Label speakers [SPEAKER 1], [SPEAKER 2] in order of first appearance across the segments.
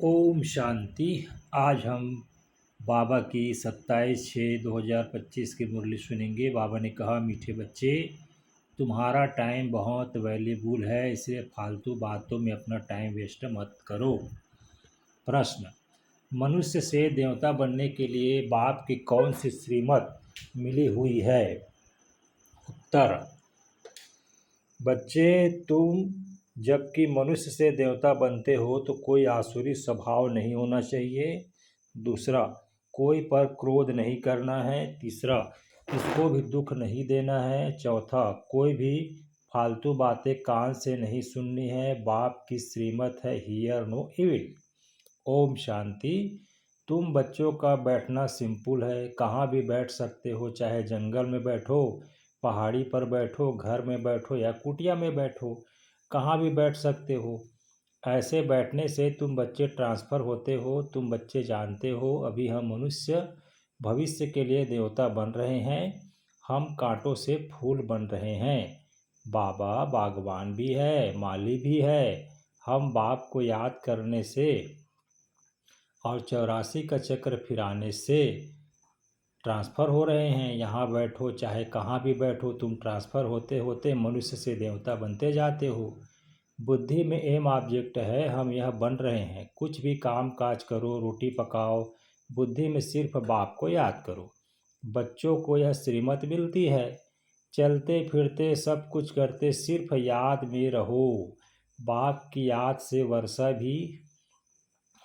[SPEAKER 1] ओम शांति। आज हम बाबा की 27/6/2025 की मुरली सुनेंगे। बाबा ने कहा, मीठे बच्चे, तुम्हारा टाइम बहुत वैल्यूबल है, इसलिए फालतू बातों में अपना टाइम वेस्ट मत करो। प्रश्न: मनुष्य से देवता बनने के लिए बाप की कौन सी श्रीमत मिली हुई है? उत्तर: बच्चे, तुम जबकि मनुष्य से देवता बनते हो तो कोई आसुरी स्वभाव नहीं होना चाहिए। दूसरा, कोई पर क्रोध नहीं करना है। तीसरा, किसको भी दुख नहीं देना है। चौथा, कोई भी फालतू बातें कान से नहीं सुननी है। बाप की श्रीमत है, here no evil. Om Shanti. तुम बच्चों का बैठना सिंपल है, कहाँ भी बैठ सकते हो, चाहे जंगल में बैठो, पहाड़ी पर बैठो, घर में बैठो या कुटिया में बैठो, कहाँ भी बैठ सकते हो। ऐसे बैठने से तुम बच्चे ट्रांसफ़र होते हो। तुम बच्चे जानते हो, अभी हम मनुष्य भविष्य के लिए देवता बन रहे हैं। हम कांटों से फूल बन रहे हैं। बाबा बागवान भी है, माली भी है। हम बाप को याद करने से और 84 का चक्र फिराने से ट्रांसफ़र हो रहे हैं। यहाँ बैठो चाहे कहाँ भी बैठो, तुम ट्रांसफ़र होते होते मनुष्य से देवता बनते जाते हो। बुद्धि में एम ऑब्जेक्ट है, हम यह बन रहे हैं। कुछ भी काम काज करो, रोटी पकाओ, बुद्धि में सिर्फ बाप को याद करो। बच्चों को यह श्रीमत मिलती है, चलते फिरते सब कुछ करते सिर्फ याद में रहो। बाप की याद से वर्षा भी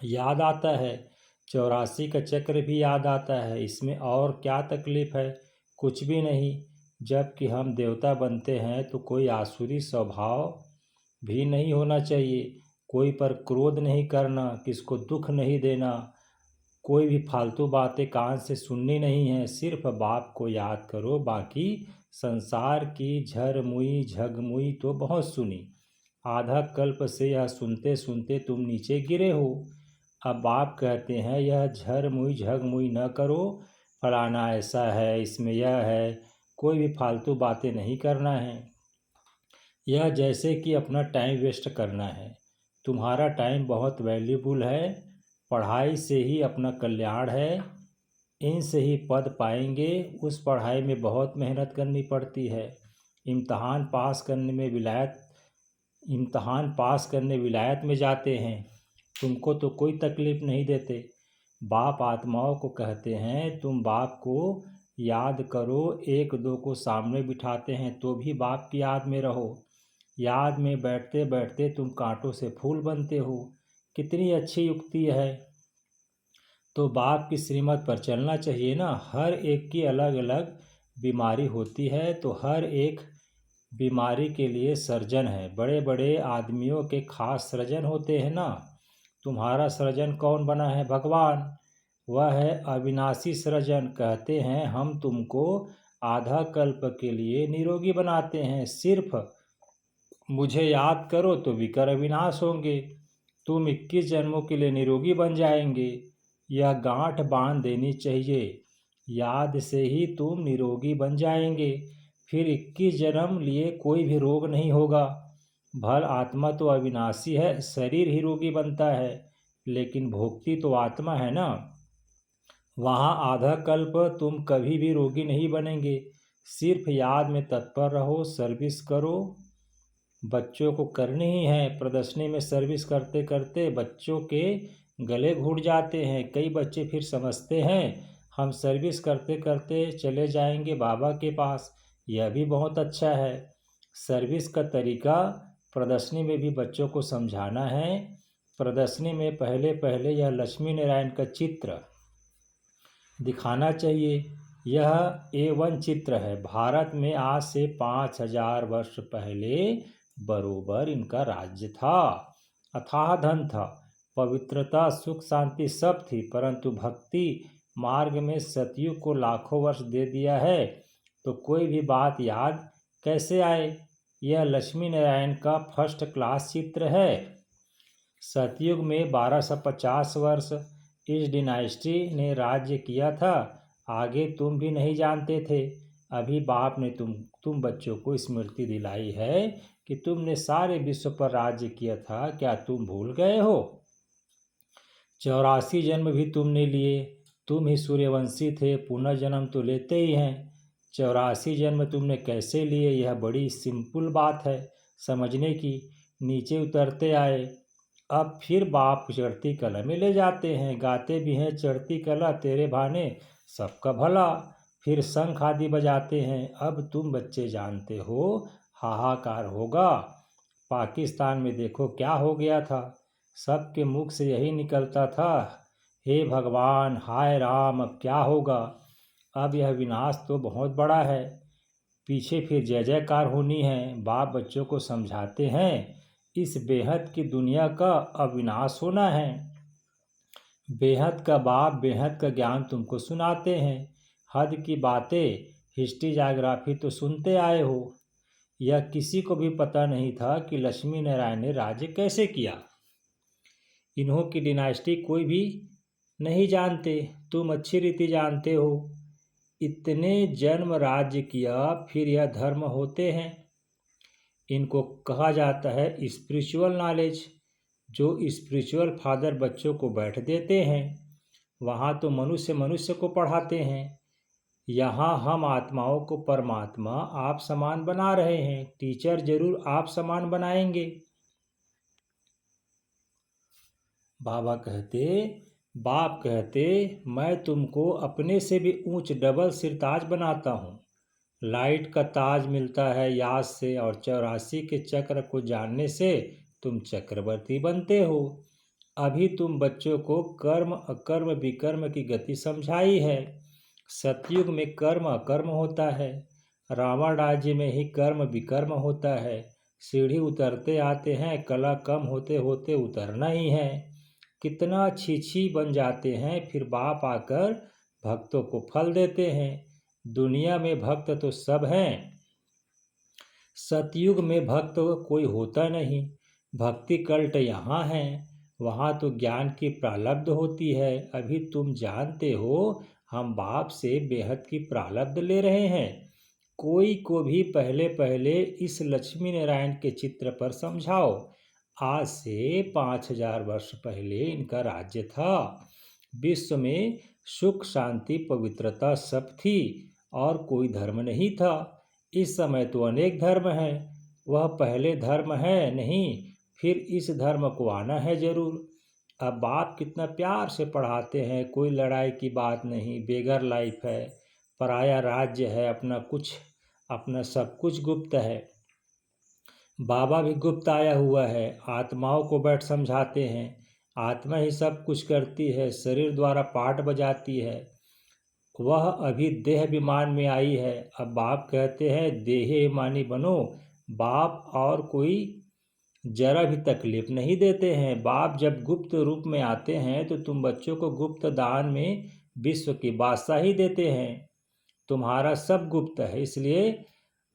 [SPEAKER 1] याद आता है, 84 का चक्र भी याद आता है। इसमें और क्या तकलीफ है? कुछ भी नहीं। जबकि हम देवता बनते हैं तो कोई आसुरी स्वभाव भी नहीं होना चाहिए। कोई पर क्रोध नहीं करना, किसको दुख नहीं देना, कोई भी फालतू बातें कान से सुननी नहीं है। सिर्फ बाप को याद करो। बाकी संसार की झरमुई झगमुई तो बहुत सुनी। आधा कल्प से यह सुनते सुनते तुम नीचे गिरे हो। अब बाप कहते हैं, यह झरमुई झगमुई न करो, फलाना ऐसा है, इसमें यह है। कोई भी फालतू बातें नहीं करना है। यह जैसे कि अपना टाइम वेस्ट करना है। तुम्हारा टाइम बहुत वैल्यूबल है। पढ़ाई से ही अपना कल्याण है। इनसे ही पद पाएंगे। उस पढ़ाई में बहुत मेहनत करनी पड़ती है। इम्तहान पास करने विलायत में जाते हैं। तुमको तो कोई तकलीफ़ नहीं देते। बाप आत्माओं को कहते हैं, तुम बाप को याद करो। एक दो को सामने बिठाते हैं तो भी बाप की याद में रहो। याद में बैठते बैठते तुम कांटों से फूल बनते हो। कितनी अच्छी युक्ति है। तो बाप की श्रीमत पर चलना चाहिए ना। हर एक की अलग अलग बीमारी होती है, तो हर एक बीमारी के लिए सर्जन है। बड़े बड़े आदमियों के खास सर्जन होते हैं ना। तुम्हारा सर्जन कौन बना है? भगवान। वह है अविनाशी सर्जन। कहते हैं, हम तुमको आधा कल्प के लिए निरोगी बनाते हैं। सिर्फ मुझे याद करो तो विकर अविनाश होंगे। तुम 21 जन्मों के लिए निरोगी बन जाएंगे। यह गांठ बांध देनी चाहिए। याद से ही तुम निरोगी बन जाएंगे। फिर 21 जन्म लिए कोई भी रोग नहीं होगा। भल आत्मा तो अविनाशी है, शरीर ही रोगी बनता है, लेकिन भोगती तो आत्मा है ना। वहाँ आधा कल्प तुम कभी भी रोगी नहीं बनेंगे। सिर्फ याद में तत्पर रहो, सर्विस करो। बच्चों को करनी ही है। प्रदर्शनी में सर्विस करते करते बच्चों के गले घुट जाते हैं। कई बच्चे फिर समझते हैं हम सर्विस करते करते चले जाएंगे बाबा के पास। यह भी बहुत अच्छा है। सर्विस का तरीका प्रदर्शनी में भी बच्चों को समझाना है। प्रदर्शनी में पहले पहले यह लक्ष्मी नारायण का चित्र दिखाना चाहिए। यह A1 चित्र है। भारत में आज से 5000 वर्ष पहले बरोबर इनका राज्य था। अथाह धन था, पवित्रता, सुख, शांति सब थी, परंतु भक्ति मार्ग में सतयुग को लाखों वर्ष दे दिया है, तो कोई भी बात याद कैसे आए? यह लक्ष्मी नारायण का फर्स्ट क्लास चित्र है। सतयुग में 1250 वर्ष इस डिनाइस्टी ने राज्य किया था। आगे तुम भी नहीं जानते थे। अभी बाप ने तुम बच्चों को स्मृति दिलाई है कि तुमने सारे विश्व पर राज्य किया था। क्या तुम भूल गए हो? 84 जन्म भी तुमने लिए, तुम ही सूर्यवंशी थे, पुनर्जन्म तो लेते ही हैं। 84 जन्म तुमने कैसे लिए, यह बड़ी सिंपल बात है समझने की। नीचे उतरते आए, अब फिर बाप चढ़ती कला में ले जाते हैं, गाते भी हैं चढ़ती कला तेरे भाने सबका भला। फिर शंख आदि बजाते हैं, अब तुम बच्चे जानते हो हाहाकार होगा। पाकिस्तान में देखो क्या हो गया था, सबके मुख से यही निकलता था, हे भगवान हाय राम अब क्या होगा। अब यह विनाश तो बहुत बड़ा है, पीछे फिर जय जयकार होनी है। बाप बच्चों को समझाते हैं, इस बेहद की दुनिया का अविनाश होना है। बेहद का बाप बेहद का ज्ञान तुमको सुनाते हैं, हद की बातें हिस्ट्री जाग्राफी तो सुनते आए हो। यह किसी को भी पता नहीं था कि लक्ष्मी नारायण ने राज्य कैसे किया। इन्हों की डिनास्टी कोई भी नहीं जानते, तुम अच्छी रीति जानते हो। इतने जन्म राज्य किया, फिर यह धर्म होते हैं। इनको कहा जाता है स्पिरिचुअल नॉलेज। जो स्पिरिचुअल फादर बच्चों को बैठ देते हैं, वहाँ तो मनुष्य मनुष्य को पढ़ाते हैं। यहाँ हम आत्माओं को परमात्मा आप समान बना रहे हैं, टीचर जरूर आप समान बनाएंगे। बाप कहते मैं तुमको अपने से भी ऊंच डबल सिरताज बनाता हूँ। लाइट का ताज मिलता है याद से, और 84 के चक्र को जानने से तुम चक्रवर्ती बनते हो। अभी तुम बच्चों को कर्म अकर्म विकर्म की गति समझाई है। सतयुग में कर्म अकर्म होता है, रावण राज्य में ही कर्म विकर्म होता है। सीढ़ी उतरते आते हैं, कला कम होते होते उतरना ही है। कितना छी बन जाते हैं, फिर बाप आकर भक्तों को फल देते हैं। दुनिया में भक्त तो सब हैं, सतयुग में भक्त कोई होता नहीं। भक्ति कल्ट यहाँ है, वहाँ तो ज्ञान की प्रारब्ध होती है। अभी तुम जानते हो हम बाप से बेहद की प्रारब्ध ले रहे हैं। कोई को भी पहले पहले इस लक्ष्मी नारायण के चित्र पर समझाओ। आज से 5000 वर्ष पहले इनका राज्य था। विश्व में सुख शांति पवित्रता सब थी, और कोई धर्म नहीं था। इस समय तो अनेक धर्म हैं, वह पहले धर्म है नहीं, फिर इस धर्म को आना है जरूर। अब बाप कितना प्यार से पढ़ाते हैं, कोई लड़ाई की बात नहीं, बेगर लाइफ है, पराया राज्य है, अपना सब कुछ गुप्त है। बाबा भी गुप्त आया हुआ है, आत्माओं को बैठ समझाते हैं। आत्मा ही सब कुछ करती है, शरीर द्वारा पाठ बजाती है। वह अभी देह विमान में आई है। अब बाप कहते हैं देह मानी बनो। बाप और कोई जरा भी तकलीफ नहीं देते हैं। बाप जब गुप्त रूप में आते हैं तो तुम बच्चों को गुप्त दान में विश्व की बादशाही देते हैं। तुम्हारा सब गुप्त है, इसलिए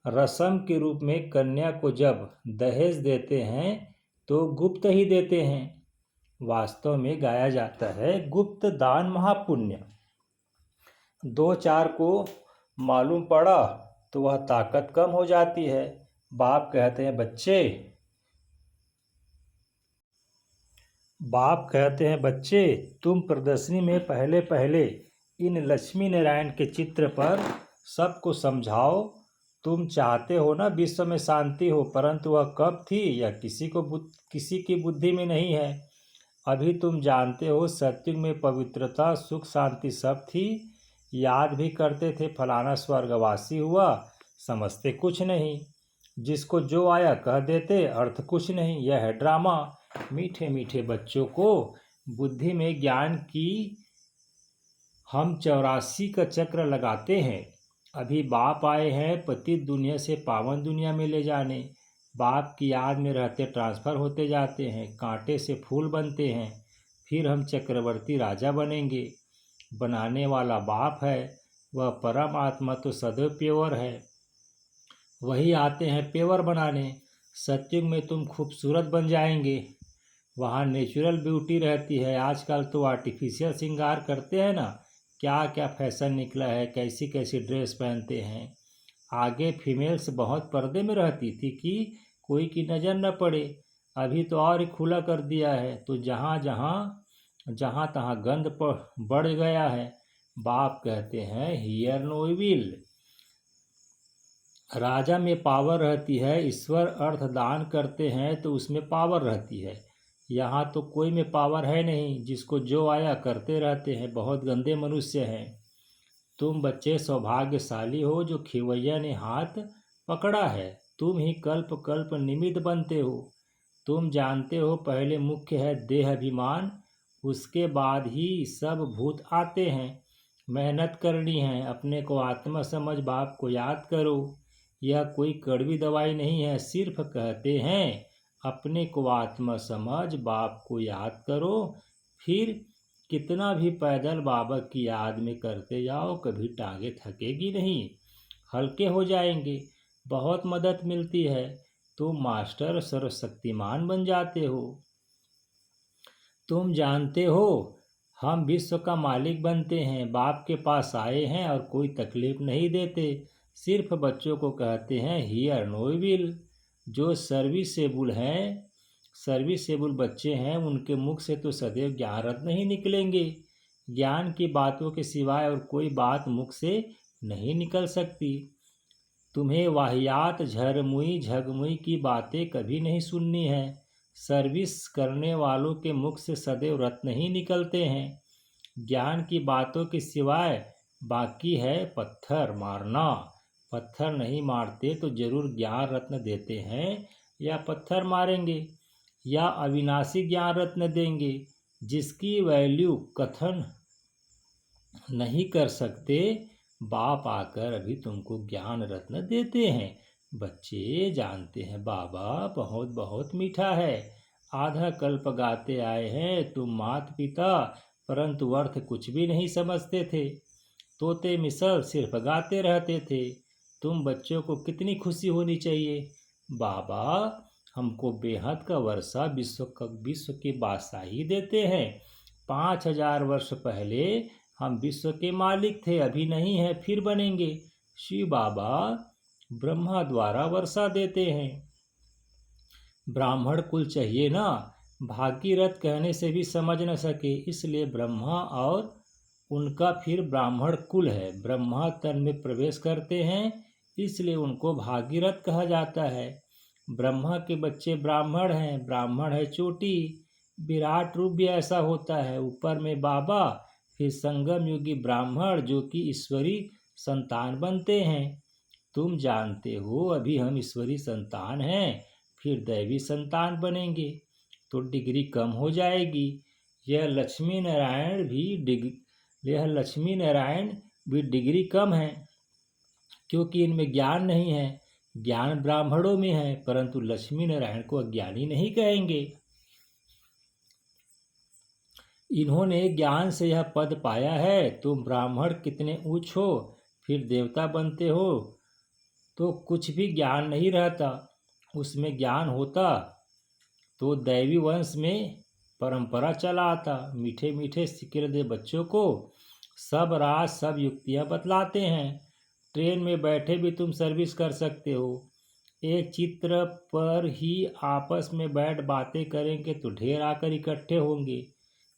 [SPEAKER 1] रसम के रूप में कन्या को जब दहेज देते हैं तो गुप्त ही देते हैं। वास्तव में गाया जाता है गुप्त दान महापुण्य। 2-4 को मालूम पड़ा तो वह ताकत कम हो जाती है। बाप कहते हैं बच्चे तुम प्रदर्शनी में पहले पहले इन लक्ष्मी नारायण के चित्र पर सबको समझाओ। तुम चाहते हो ना विश्व में शांति हो, परंतु वह कब थी यह किसी की बुद्धि में नहीं है। अभी तुम जानते हो सत्युग में पवित्रता सुख शांति सब थी। याद भी करते थे फलाना स्वर्गवासी हुआ, समझते कुछ नहीं। जिसको जो आया कह देते, अर्थ कुछ नहीं। यह है ड्रामा। मीठे मीठे बच्चों को बुद्धि में ज्ञान की हम 84 का चक्र लगाते हैं। अभी बाप आए हैं पतित दुनिया से पावन दुनिया में ले जाने। बाप की याद में रहते ट्रांसफ़र होते जाते हैं, कांटे से फूल बनते हैं। फिर हम चक्रवर्ती राजा बनेंगे। बनाने वाला बाप है, वह परम आत्मा तो सदैव प्योर है, वही आते हैं प्योर बनाने। सत्युग में तुम खूबसूरत बन जाएंगे, वहाँ नेचुरल ब्यूटी रहती है। आजकल तो आर्टिफिशियल श्रृंगार करते हैं ना, क्या क्या फैशन निकला है, कैसी कैसी ड्रेस पहनते हैं। आगे फीमेल्स बहुत पर्दे में रहती थी कि कोई की नज़र न पड़े, अभी तो और ही खुला कर दिया है। तो जहाँ जहाँ जहाँ तहाँ गंध बढ़ गया है। बाप कहते हैं हियर नो विल। राजा में पावर रहती है, ईश्वर अर्थ दान करते हैं तो उसमें पावर रहती है। यहाँ तो कोई में पावर है नहीं, जिसको जो आया करते रहते हैं, बहुत गंदे मनुष्य हैं। तुम बच्चे सौभाग्यशाली हो जो खिवैया ने हाथ पकड़ा है। तुम ही कल्प कल्प निमित्त बनते हो। तुम जानते हो पहले मुख्य है देह अभिमान, उसके बाद ही सब भूत आते हैं। मेहनत करनी है, अपने को आत्मा समझ बाप को याद करो। यह कोई कड़वी दवाई नहीं है, सिर्फ कहते हैं अपने को आत्मा समझ बाप को याद करो। फिर कितना भी पैदल बाबा की याद में करते जाओ, कभी टांगे थकेगी नहीं, हल्के हो जाएंगे। बहुत मदद मिलती है, तुम मास्टर सर्वशक्तिमान बन जाते हो। तुम जानते हो हम विश्व का मालिक बनते हैं। बाप के पास आए हैं और कोई तकलीफ नहीं देते, सिर्फ बच्चों को कहते हैं हियर नो विल। जो सर्विसेबल बच्चे हैं, उनके मुख से तो सदैव ज्ञान रत्न ही निकलेंगे। ज्ञान की बातों के सिवाय और कोई बात मुख से नहीं निकल सकती। तुम्हें वाहियात झरमुई झगमुई की बातें कभी नहीं सुननी है। सर्विस करने वालों के मुख से सदैव रत्न ही निकलते हैं। ज्ञान की बातों के सिवाय बाकी है पत्थर मारना। पत्थर नहीं मारते तो जरूर ज्ञान रत्न देते हैं, या पत्थर मारेंगे या अविनाशी ज्ञान रत्न देंगे, जिसकी वैल्यू कथन नहीं कर सकते। बाप आकर अभी तुमको ज्ञान रत्न देते हैं। बच्चे जानते हैं बाबा बहुत बहुत मीठा है। आधा कल्प गाते आए हैं तुम माता पिता, परंतु अर्थ कुछ भी नहीं समझते थे। तोते मिसल सिर्फ गाते रहते थे। तुम बच्चों को कितनी खुशी होनी चाहिए। बाबा हमको बेहद का वर्षा विश्व के बादशाही देते हैं। 5000 वर्ष पहले हम विश्व के मालिक थे, अभी नहीं है, फिर बनेंगे। शिव बाबा ब्रह्मा द्वारा वर्षा देते हैं। ब्राह्मण कुल चाहिए ना, भागीरथ कहने से भी समझ न सके, इसलिए ब्रह्मा और उनका फिर ब्राह्मण कुल है। ब्रह्मा तन में प्रवेश करते हैं, इसलिए उनको भागीरथ कहा जाता है। ब्रह्मा के बच्चे ब्राह्मण हैं, ब्राह्मण है चोटी। विराट रूप भी ऐसा होता है, ऊपर में बाबा, फिर संगम युगी ब्राह्मण जो कि ईश्वरी संतान बनते हैं। तुम जानते हो अभी हम ईश्वरी संतान हैं, फिर दैवी संतान बनेंगे तो डिग्री कम हो जाएगी। यह लक्ष्मी नारायण भी डिग्री कम है, क्योंकि इनमें ज्ञान नहीं है। ज्ञान ब्राह्मणों में है, परंतु लक्ष्मी नारायण को अज्ञानी नहीं कहेंगे। इन्होंने ज्ञान से यह पद पाया है। तुम ब्राह्मण कितने ऊंच हो, फिर देवता बनते हो तो कुछ भी ज्ञान नहीं रहता। उसमें ज्ञान होता तो दैवी वंश में परंपरा चला आता। मीठे मीठे सिक्के दे बच्चों को सब राज सब युक्तियां बतलाते हैं। ट्रेन में बैठे भी तुम सर्विस कर सकते हो। एक चित्र पर ही आपस में बैठ बातें करेंगे तो ढेर आकर इकट्ठे होंगे।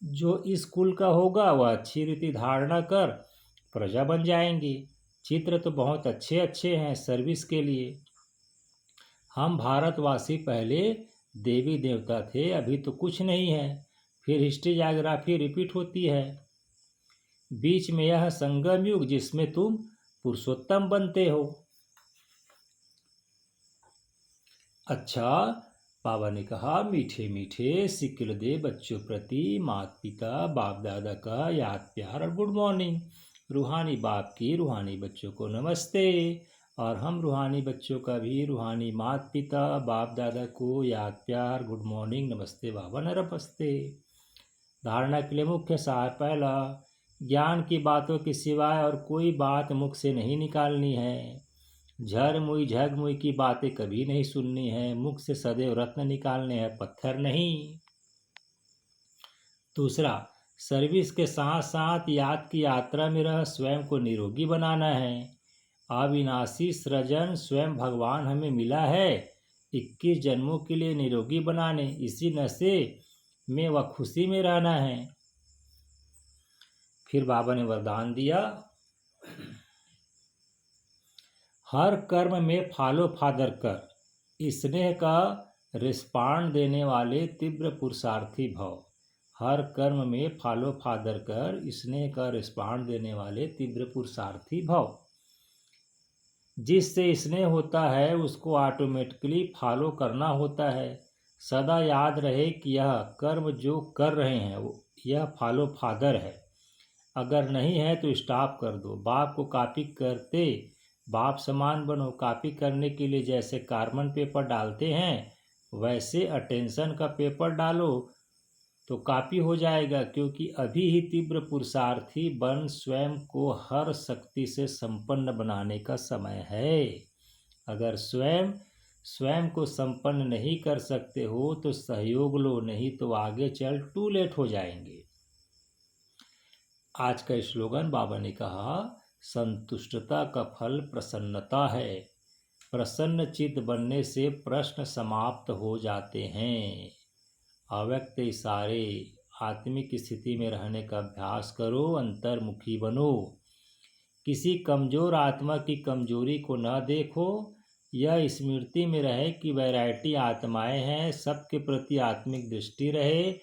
[SPEAKER 1] जो इस कुल का होगा वह अच्छी रीति धारणा कर प्रजा बन जाएंगे। चित्र तो बहुत अच्छे अच्छे हैं सर्विस के लिए। हम भारतवासी पहले देवी देवता थे, अभी तो कुछ नहीं है। फिर हिस्ट्री जायोग्राफी रिपीट होती है। बीच में यह संगम युग जिसमें तुम पुरुषोत्तम बनते हो। अच्छा, बाबा ने कहा मीठे मीठे सिक्के दे बच्चों प्रति माता पिता बाप दादा का याद प्यार और गुड मॉर्निंग। रूहानी बाप की रूहानी बच्चों को नमस्ते, और हम रूहानी बच्चों का भी रूहानी माता पिता बाप दादा को याद प्यार गुड मॉर्निंग नमस्ते बाबा नमस्ते। धारणा के लिए मुख्य सार पहला, ज्ञान की बातों के सिवाय और कोई बात मुख से नहीं निकालनी है। झरमुई झगमुई की बातें कभी नहीं सुननी है। मुख से सदैव रत्न निकालने हैं, पत्थर नहीं। दूसरा, सर्विस के साथ साथ याद की यात्रा में रह स्वयं को निरोगी बनाना है। अविनाशी सृजन स्वयं भगवान हमें मिला है 21 जन्मों के लिए निरोगी बनाने। इसी नशे में व खुशी में रहना है। फिर बाबा ने वरदान दिया, हर कर्म में फॉलो फादर कर, स्नेह का रिस्पांड देने वाले तीव्र पुरुषार्थी भव। हर कर्म में फॉलो फादर कर, स्नेह का रिस्पांड देने वाले तीव्र पुरुषार्थी भव। जिससे स्नेह होता है उसको ऑटोमेटिकली फॉलो करना होता है। सदा याद रहे कि यह कर्म जो कर रहे हैं यह फॉलो फादर है। अगर नहीं है तो स्टॉप कर दो। बाप को कॉपी करते बाप समान बनो। कॉपी करने के लिए जैसे कार्बन पेपर डालते हैं वैसे अटेंशन का पेपर डालो तो कॉपी हो जाएगा, क्योंकि अभी ही तीव्र पुरुषार्थी बन स्वयं को हर शक्ति से संपन्न बनाने का समय है। अगर स्वयं को संपन्न नहीं कर सकते हो तो सहयोग लो, नहीं तो आगे चल टू लेट हो जाएंगे। आज का स्लोगन बाबा ने कहा, संतुष्टता का फल प्रसन्नता है। प्रसन्न चित्त बनने से प्रश्न समाप्त हो जाते हैं। अव्यक्त इशारे आत्मिक स्थिति में रहने का अभ्यास करो, अंतर्मुखी बनो। किसी कमजोर आत्मा की कमजोरी को न देखो। यह स्मृति में रहे कि वैरायटी आत्माएं हैं, सबके प्रति आत्मिक दृष्टि रहे।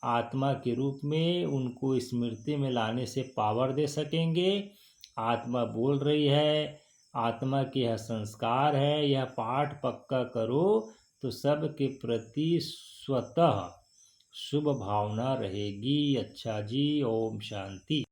[SPEAKER 1] आत्मा के रूप में उनको स्मृति में लाने से पावर दे सकेंगे। आत्मा बोल रही है, आत्मा के यह संस्कार है, यह पाठ पक्का करो तो सबके प्रति स्वतः शुभ भावना रहेगी। अच्छा जी, ओम शांति।